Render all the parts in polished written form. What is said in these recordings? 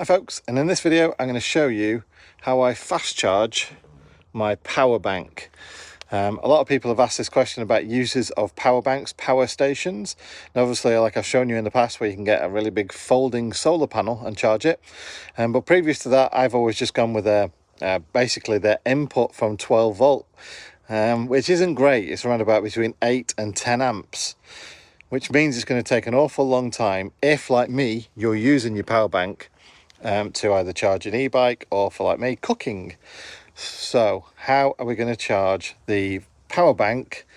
Hi folks, and in this video I'm going to show you how I fast charge my power bank. A lot of people have asked this question about uses of power banks, power stations. And obviously, like I've shown you in the past, where you can get a really big folding solar panel and charge it. But previous to that, I've always just gone with basically their input from 12 volt, which isn't great. It's around about between 8 and 10 amps. Which means it's going to take an awful long time if, like me, you're using your power bank to either charge an e-bike or, for like me, cooking. So how are we going to charge the power bank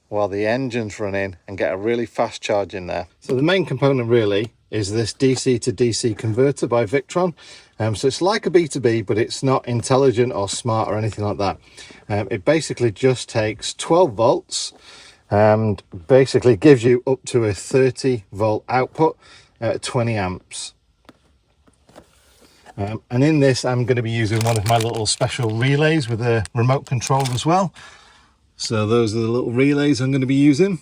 while the engine's running and get a really fast charge in there? So the main component really is this DC to DC converter by Victron. So it's like a B2B, but it's not intelligent or smart or anything like that. It basically just takes 12 volts and basically gives you up to a 30 volt output at 20 amps. And in this, I'm going to be using one of my little special relays with a remote control as well. So those are the little relays I'm going to be using.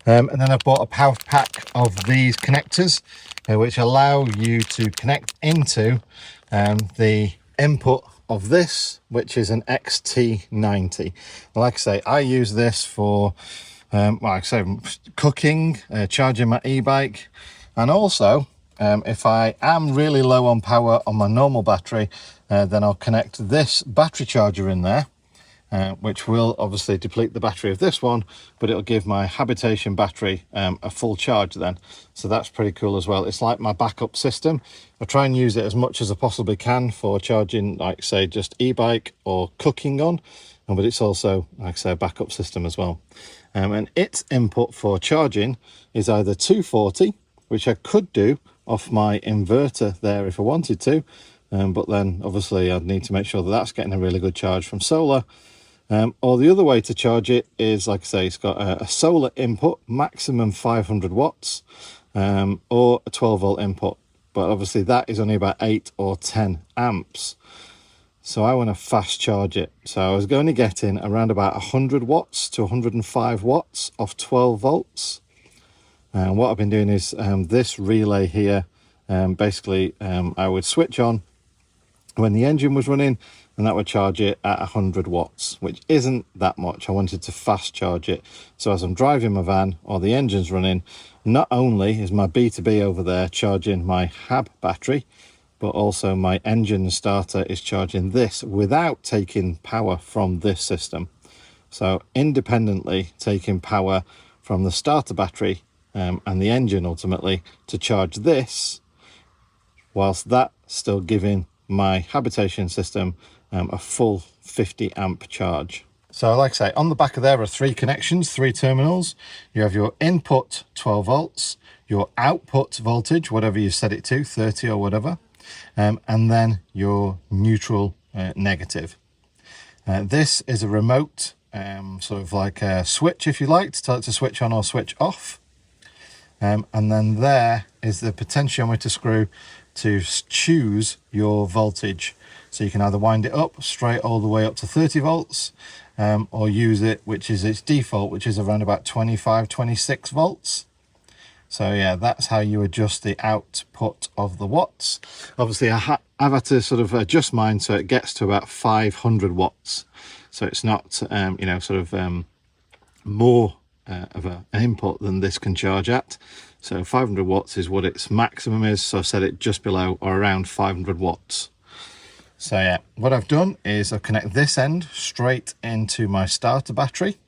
And then I've bought a power pack of these connectors, which allow you to connect into the input of this, which is an XT90. Like I say, I use this for cooking, charging my e-bike, and also if I am really low on power on my normal battery, then I'll connect this battery charger in there, which will obviously deplete the battery of this one, but it'll give my habitation battery a full charge then. So that's pretty cool as well. It's like my backup system. I try and use it as much as I possibly can for charging, like say, just e-bike or cooking on, but it's also, like I say, a backup system as well. And its input for charging is either 240, which I could do off my inverter there if I wanted to, but then obviously I'd need to make sure that that's getting a really good charge from solar. Or the other way to charge it is, like I say, it's got a solar input, maximum 500 watts, or a 12 volt input, but obviously that is only about 8 or 10 amps. So I want to fast charge it. So I was going to get in around about 100 watts to 105 watts off 12 volts. And what I've been doing is this relay here, basically I would switch on when the engine was running, and that would charge it at 100 watts, which isn't that much. I wanted to fast charge it. So as I'm driving my van or the engine's running, not only is my B2B over there charging my hab battery, but also my engine starter is charging this without taking power from this system. So independently taking power from the starter battery and the engine ultimately to charge this, whilst that still giving my habitation system a full 50 amp charge. So like I say, on the back of there are 3 connections, 3 terminals. You have your input 12 volts, your output voltage, whatever you set it to, 30 or whatever, and then your neutral negative. This is a remote sort of like a switch, if you like, to tell it to switch on or switch off. And then there is the potentiometer screw to choose your voltage. So you can either wind it up straight all the way up to 30 volts, or use it, which is its default, which is around about 25, 26 volts. So yeah, that's how you adjust the output of the watts. Obviously I've had to sort of adjust mine so it gets to about 500 watts. So it's not, more of an input than this can charge at. So 500 watts is what its maximum is. So I set it just below or around 500 watts. So yeah, what I've done is I've connected this end straight into my starter battery.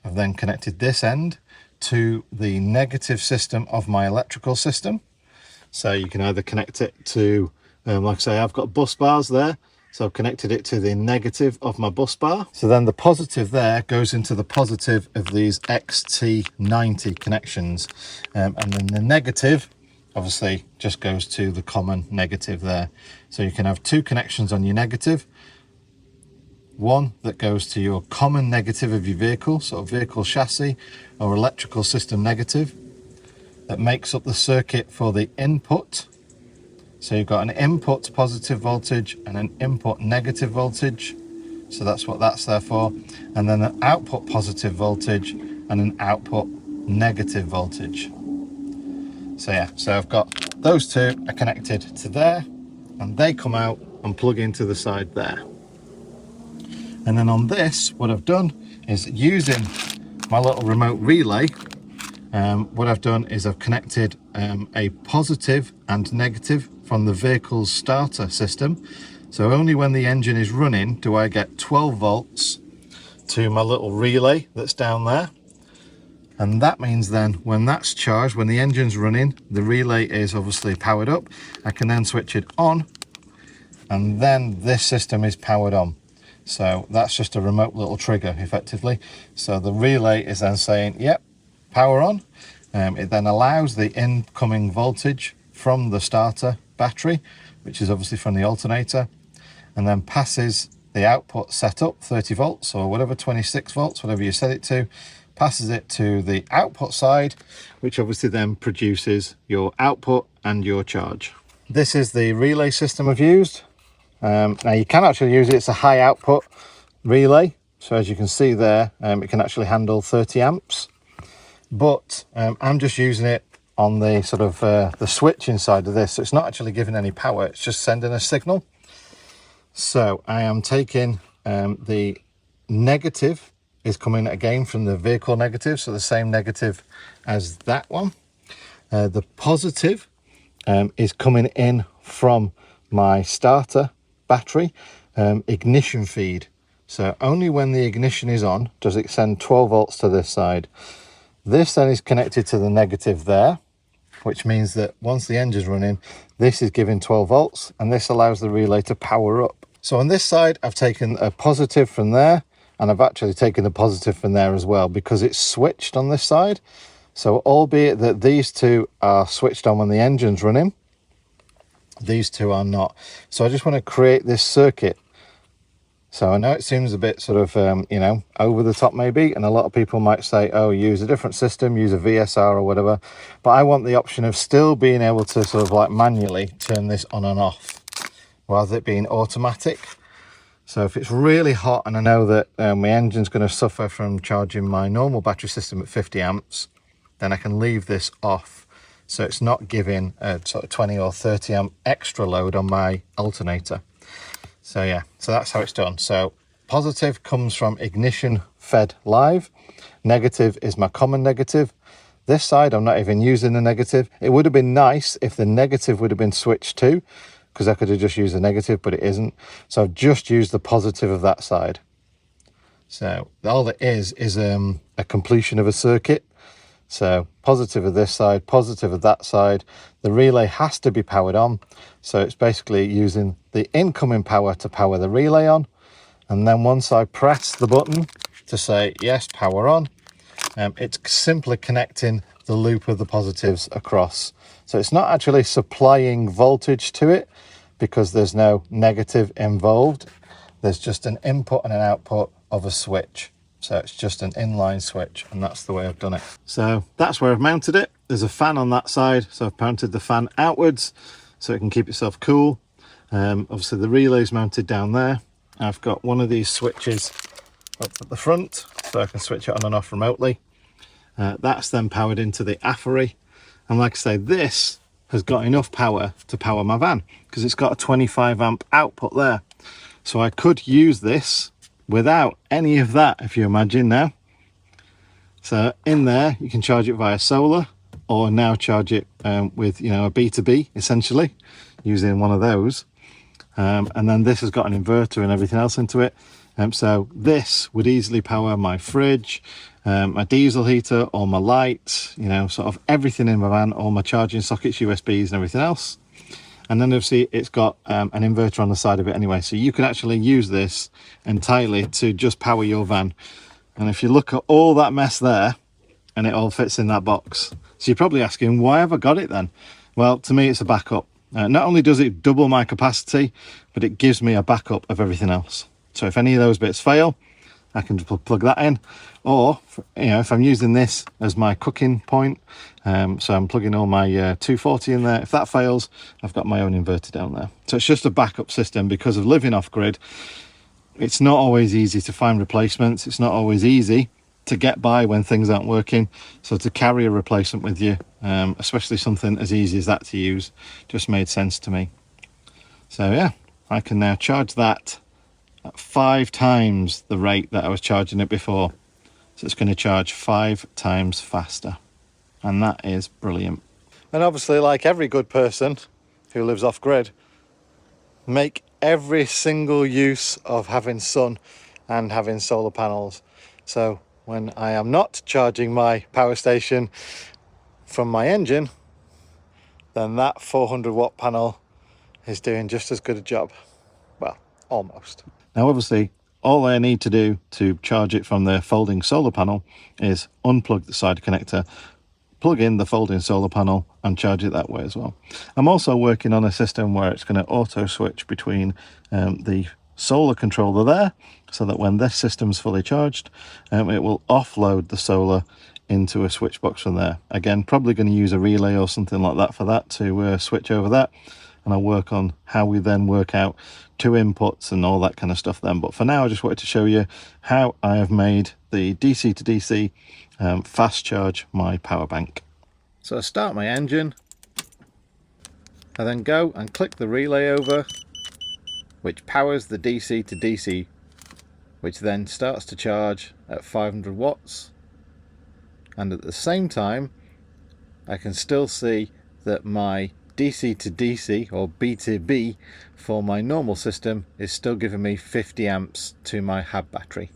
I've then connected this end to the negative system of my electrical system. So you can either connect it to, like I say, I've got bus bars there. So I've connected it to the negative of my bus bar. So then the positive there goes into the positive of these XT90 connections. And then the negative obviously just goes to the common negative there. So you can have 2 connections on your negative. One that goes to your common negative of your vehicle, sort of vehicle chassis or electrical system negative, that makes up the circuit for the input. So you've got an input positive voltage and an input negative voltage. So that's what that's there for. And then an output positive voltage and an output negative voltage. So yeah, so I've got those two are connected to there, and they come out and plug into the side there. And then on this, what I've done is using my little remote relay, what I've done is I've connected a positive and negative from the vehicle's starter system. So only when the engine is running do I get 12 volts to my little relay that's down there. And that means then when that's charged, when the engine's running, the relay is obviously powered up. I can then switch it on, and then this system is powered on. So that's just a remote little trigger effectively. So the relay is then saying, yep, power on. It then allows the incoming voltage from the starter battery, which is obviously from the alternator, and then passes the output setup, 30 volts or whatever, 26 volts, whatever you set it to, passes it to the output side, which obviously then produces your output and your charge. This is the relay system I've used. Now you can actually use it, it's a high output relay. So as you can see there, it can actually handle 30 amps. But I'm just using it on the sort of the switch inside of this. So it's not actually giving any power, it's just sending a signal. So I am taking the negative is coming again from the vehicle negative, so the same negative as that one. The positive is coming in from my starter battery ignition feed. So only when the ignition is on does it send 12 volts to this side. This then is connected to the negative there, which means that once the engine's running, this is giving 12 volts, and this allows the relay to power up. So on this side, I've taken a positive from there, and I've actually taken the positive from there as well, because it's switched on this side. So albeit that these two are switched on when the engine's running, these two are not. So I just want to create this circuit. So I know it seems a bit sort of, you know, over the top maybe, and a lot of people might say, oh, use a different system, use a VSR or whatever. But I want the option of still being able to sort of like manually turn this on and off, rather than it being automatic. So if it's really hot and I know that my engine's going to suffer from charging my normal battery system at 50 amps, then I can leave this off. So it's not giving a sort of 20 or 30 amp extra load on my alternator. So yeah, so that's how it's done. So positive comes from ignition fed live. Negative is my common negative. This side, I'm not even using the negative. It would have been nice if the negative would have been switched to, because I could have just used the negative, but it isn't. So I've just used the positive of that side. So all it is a completion of a circuit. So positive of this side, positive of that side. The relay has to be powered on. So it's basically using the incoming power to power the relay on. And then once I press the button to say, yes, power on, it's simply connecting the loop of the positives across. So it's not actually supplying voltage to it because there's no negative involved. There's just an input and an output of a switch. So it's just an inline switch, and that's the way I've done it. So that's where I've mounted it. There's a fan on that side, so I've mounted the fan outwards so it can keep itself cool. Obviously the relay's mounted down there. I've got one of these switches up at the front, so I can switch it on and off remotely. That's then powered into the Aferiy, and like I say, this has got enough power to power my van because it's got a 25 amp output there. So I could use this without any of that, if you imagine now. So in there you can charge it via solar, or now charge it with, you know, a B2B essentially, using one of those. And then this has got an inverter and everything else into it. So this would easily power my fridge, my diesel heater, all my lights, you know, sort of everything in my van, all my charging sockets, USBs and everything else. And then obviously it's got an inverter on the side of it anyway, so you can actually use this entirely to just power your van. And if you look at all that mess there, and it all fits in that box, so you're probably asking, why have I got it then? Well, to me it's a backup. Not only does it double my capacity, but it gives me a backup of everything else. So if any of those bits fail, I can just plug that in. Or, you know, if I'm using this as my cooking point, so I'm plugging all my 240 in there. If that fails, I've got my own inverter down there. So it's just a backup system. Because of living off grid, it's not always easy to find replacements. It's not always easy to get by when things aren't working. So to carry a replacement with you, especially something as easy as that to use, just made sense to me. So yeah, I can now charge that at 5 times the rate that I was charging it before. So it's going to charge 5 times faster, and that is brilliant. And obviously, like every good person who lives off grid, make every single use of having sun and having solar panels. So when I am not charging my power station from my engine, then that 400 watt panel is doing just as good a job. Well, almost. Now obviously all I need to do to charge it from the folding solar panel is unplug the side connector, plug in the folding solar panel and charge it that way as well. I'm also working on a system where it's going to auto switch between the solar controller there, so that when this system's fully charged, it will offload the solar into a switch box from there. Again, probably going to use a relay or something like that for that to switch over that, and I'll work on how we then work out 2 inputs and all that kind of stuff then. But for now, I just wanted to show you how I have made the DC to DC fast charge my power bank. So I start my engine, I then go and click the relay over, which powers the DC to DC, which then starts to charge at 500 watts. And at the same time, I can still see that my DC to DC, or B to B, for my normal system is still giving me 50 amps to my hab battery.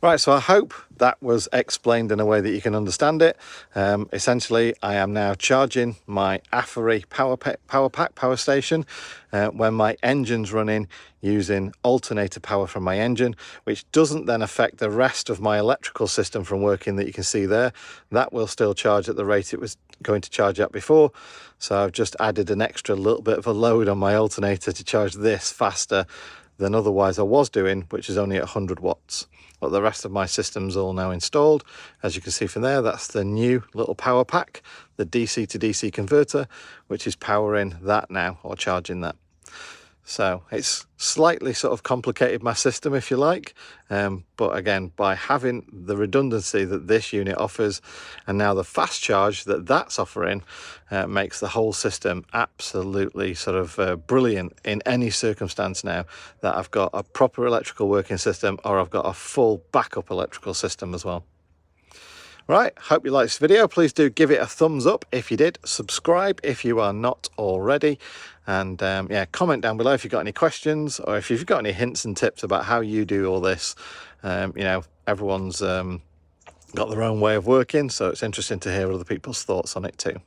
Right, so I hope that was explained in a way that you can understand it. Essentially, I am now charging my Aferiy power station when my engine's running using alternator power from my engine, which doesn't then affect the rest of my electrical system from working that you can see there. That will still charge at the rate it was going to charge at before. So I've just added an extra little bit of a load on my alternator to charge this faster than otherwise I was doing, which is only at 100 watts. But the rest of my system's all now installed. As you can see from there, that's the new little power pack, the DC to DC converter, which is powering that now, or charging that. So it's slightly sort of complicated my system, if you like, but again, by having the redundancy that this unit offers and now the fast charge that that's offering, makes the whole system absolutely sort of brilliant in any circumstance now that I've got a proper electrical working system, or I've got a full backup electrical system as well. Right, hope you liked this video. Please do give it a thumbs up if you did. Subscribe if you are not already. And yeah, comment down below if you've got any questions, or if you've got any hints and tips about how you do all this. You know, everyone's got their own way of working, so it's interesting to hear other people's thoughts on it too.